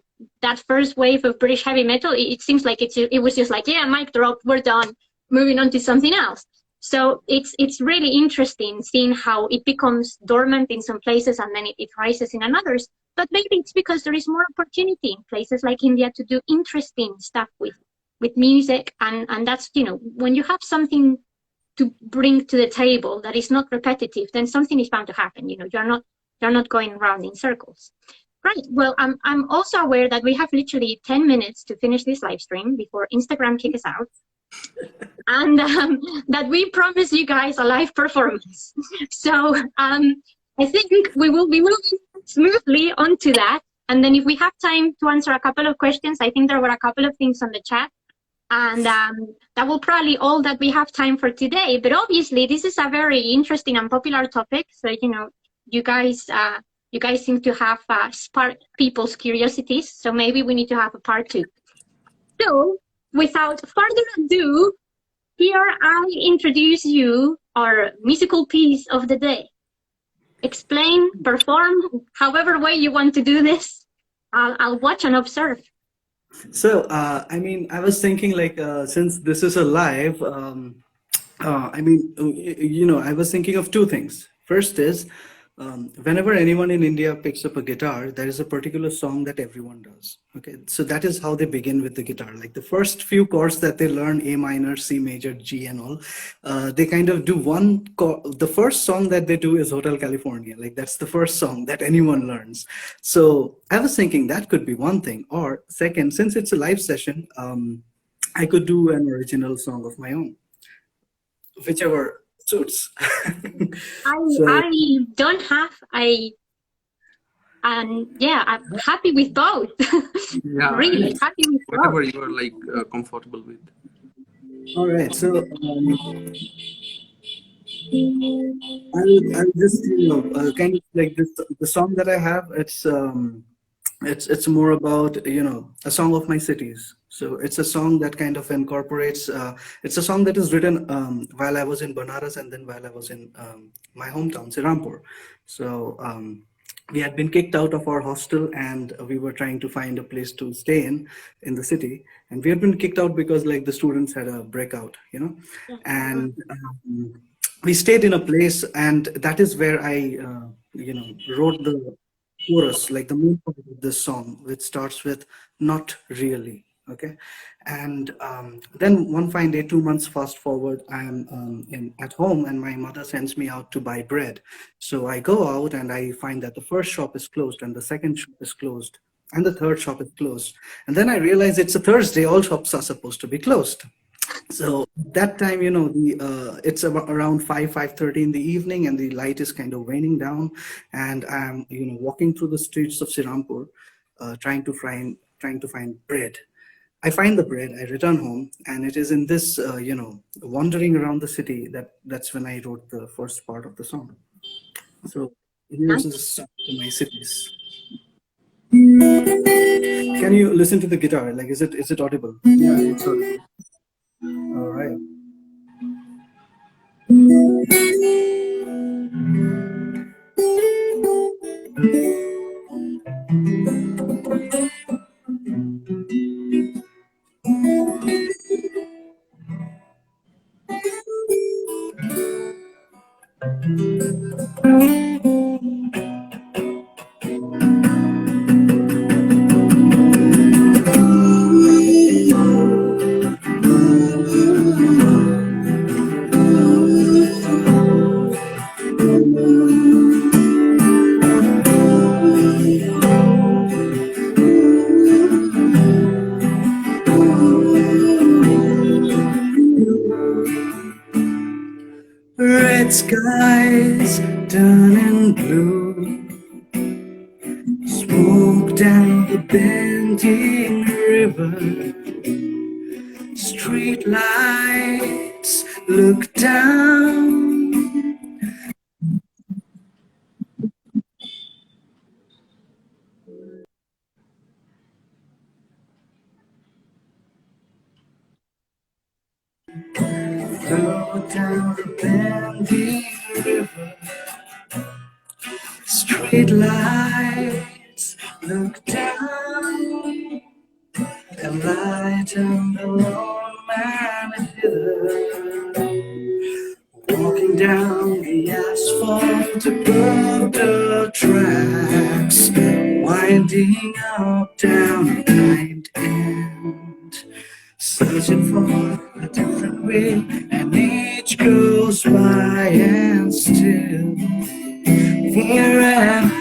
first wave of British heavy metal, it seems like it was just like, yeah, mic drop, we're done, moving on to something else. So it's really interesting seeing how it becomes dormant in some places, and then it rises in others. But maybe it's because there is more opportunity in places like India to do interesting stuff with music, and that's, when you have something to bring to the table that is not repetitive, then something is bound to happen. You're not going around in circles. Right. Well, I'm also aware that we have literally 10 minutes to finish this live stream before Instagram kick us out, and that we promise you guys a live performance. So I think we will be moving smoothly onto that. And then if we have time to answer a couple of questions, I think there were a couple of things on the chat. And that will probably all that we have time for today. But obviously, this is a very interesting and popular topic. So, you guys seem to have sparked people's curiosities. So maybe we need to have a part 2. So without further ado, here I introduce you our musical piece of the day. Explain, perform, however way you want to do this. I'll watch and observe. So I mean, I was thinking, like, since this is a live, I mean, I was thinking of two things. First is, whenever anyone in India picks up a guitar, there is a particular song that everyone does. Okay, so that is how they begin with the guitar. Like, the first few chords that they learn, A minor, C major, G, and all, they kind of do one chord. The first song that they do is Hotel California. Like, that's the first song that anyone learns. So I was thinking that could be one thing. Or second, since it's a live session, I could do an original song of my own, whichever suits. So I don't have And yeah, I'm happy with both. Yeah, Really it's happy with both. whatever you are like comfortable with. All right. So I'll just kind of like this the song that I have. It's more about a song of my cities. So it's a song that kind of incorporates. It's a song that is written while I was in Banaras and then while I was in my hometown, Sirampur. So we had been kicked out of our hostel and we were trying to find a place to stay in the city. And we had been kicked out because like the students had a breakout, and we stayed in a place, and that is where I, wrote the chorus, like the main part of this song, which starts with "Not really." Okay, and then one fine day, 2 months fast forward, I am at home, and my mother sends me out to buy bread. So I go out, and I find that the first shop is closed, and the second shop is closed, and the third shop is closed. And then I realize it's a Thursday; all shops are supposed to be closed. So that time, it's around 5:30 in the evening, and the light is kind of waning down, and I'm walking through the streets of Sirampur, trying to find bread. I find the bread, I return home, and it is in this wandering around the city that's when I wrote the first part of the song. So here's the song to my cities. Can you listen to the guitar? Like, is it audible? Yeah, it's audible. All right. Red skies turning blue, smoke down the bending river, street lights look down. Flow down the bending river, street lights look down, and light on the lone man hither, walking down the asphalt above the tracks, winding up down a blind end, searching for a different way, and each goes by, and still here am I.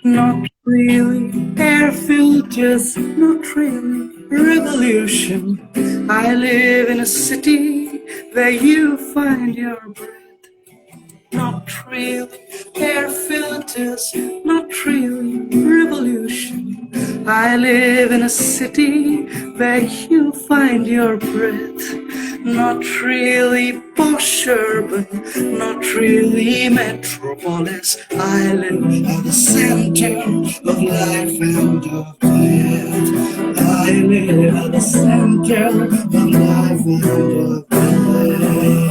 Not really air filters, not really revolution. I live in a city where you find your breath. Not really air filters, not really revolution. I live in a city where you find your breath. Not really posh urban, not really metropolis. I live at the center of life and of death. I live at the center of life and of death.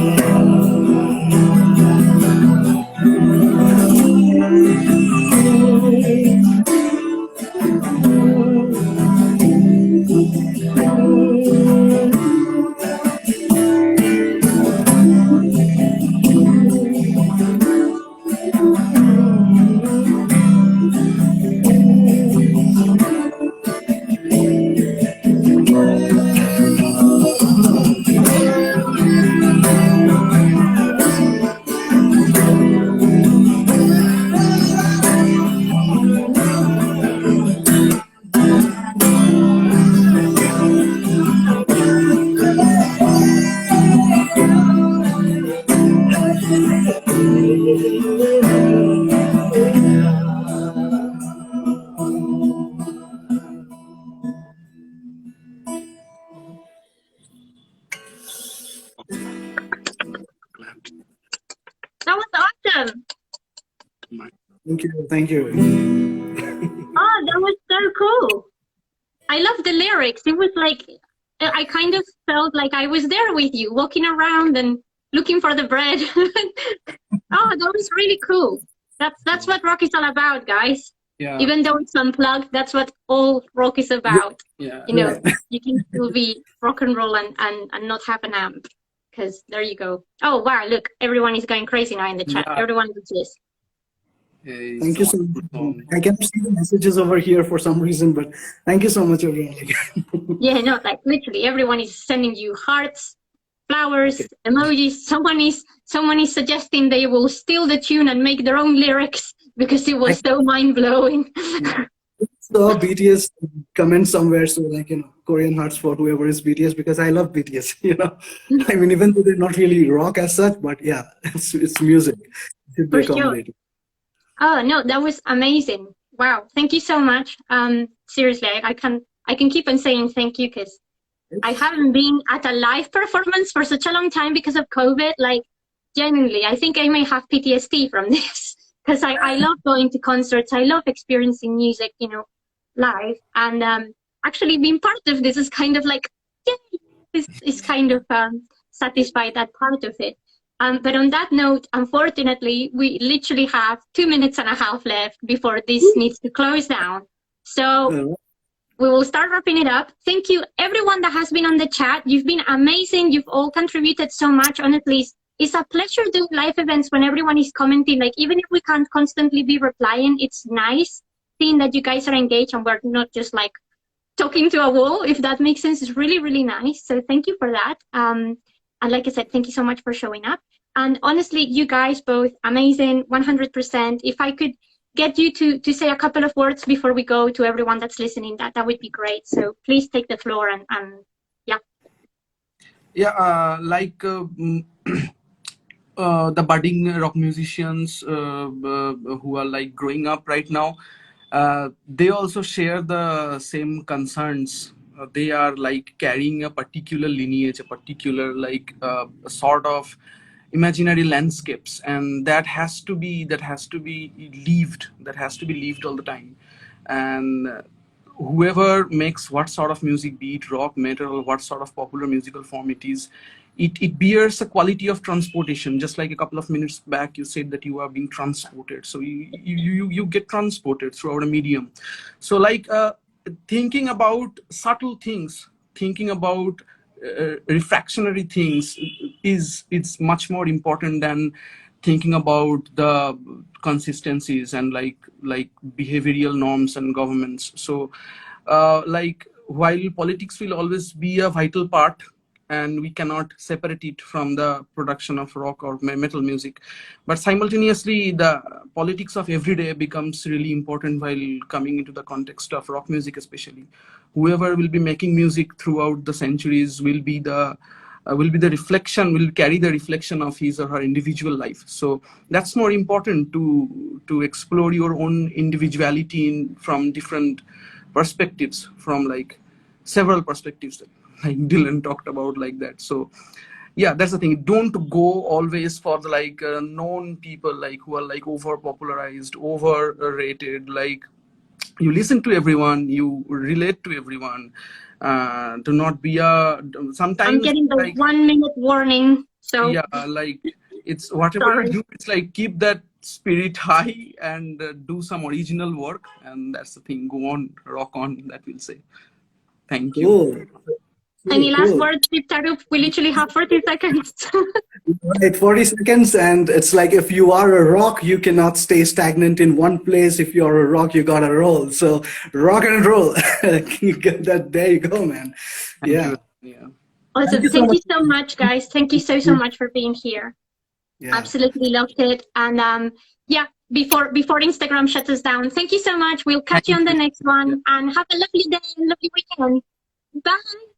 awesome. Thank you. Thank you. Oh, that was so cool. I love the lyrics. It was like, I kind of felt like I was there with you, walking around and looking for the bread. Oh, that was really cool. That's what rock is all about, guys. Yeah. Even though it's unplugged, that's what all rock is about. Yeah. You know, you can still be rock and roll and not have an amp. Because there you go. Oh, wow, look, everyone is going crazy now in the chat. Yeah. Everyone does this. Thank you so much. I can see the messages over here for some reason, but thank you so much, everyone. Yeah, no, like literally everyone is sending you hearts, flowers, emojis. Someone is suggesting they will steal the tune and make their own lyrics because it was so mind-blowing. So BTS comment somewhere, so like, Korean hearts for whoever is BTS, because I love BTS, I mean, even though they're not really rock as such, but yeah, it's music. It should be accommodated. Oh no, that was amazing. Wow, thank you so much. Seriously, I can keep on saying thank you because I haven't been at a live performance for such a long time because of COVID. Like, genuinely, I think I may have PTSD from this because I love going to concerts. I love experiencing music, live. And actually being part of this is kind of like, yay, is kind of satisfied that part of it. But on that note, unfortunately, we literally have 2.5 minutes left before this needs to close down. So we will start wrapping it up. Thank you, everyone that has been on the chat. You've been amazing. You've all contributed so much. Honestly, it's a pleasure doing live events when everyone is commenting. Like, even if we can't constantly be replying, it's nice seeing that you guys are engaged and we're not just like talking to a wall, if that makes sense. It's really, really nice. So thank you for that. And like I said, thank you so much for showing up. And honestly, you guys both amazing, 100%. If I could get you to say a couple of words before we go to everyone that's listening, that would be great. So please take the floor and yeah. Yeah, the budding rock musicians who are like growing up right now, they also share the same concerns. They are like carrying a particular lineage, a particular like sort of imaginary landscapes, and that has to be lived all the time. And whoever makes what sort of music, be it rock, metal, what sort of popular musical form it is, it bears a quality of transportation. Just like a couple of minutes back you said that you are being transported, so you get transported throughout a medium. So like thinking about subtle things, thinking about refractionary things it's much more important than thinking about the consistencies and like behavioral norms and governments. So like while politics will always be a vital part and we cannot separate it from the production of rock or metal music, but simultaneously the politics of everyday becomes really important while coming into the context of rock music. Especially whoever will be making music throughout the centuries will be the reflection, will carry the reflection of his or her individual life. So that's more important to explore your own individuality from different perspectives, from like several perspectives, like Dylan talked about like that. So yeah, that's the thing. Don't go always for the like known people, like who are like over popularized, overrated. Like you listen to everyone, you relate to everyone. Do not be a sometimes. I'm getting the like, 1 minute warning. So yeah, like it's whatever sorry. you do, it's like keep that spirit high and do some original work, and that's the thing. Go on, rock on. That will say. Thank you. Cool. Any last words, Diptarup? We literally have 40 seconds. Right, 40 seconds, and it's like if you are a rock, you cannot stay stagnant in one place. If you're a rock, you gotta roll. So rock and roll. You get that? There you go, man. Thank Yeah. you. Yeah. Awesome. Thank you so much, guys. Thank you so much for being here. Yeah. Absolutely loved it. And yeah, before Instagram shuts us down, thank you so much. We'll catch you on the next one, and have a lovely day and lovely weekend. Bye.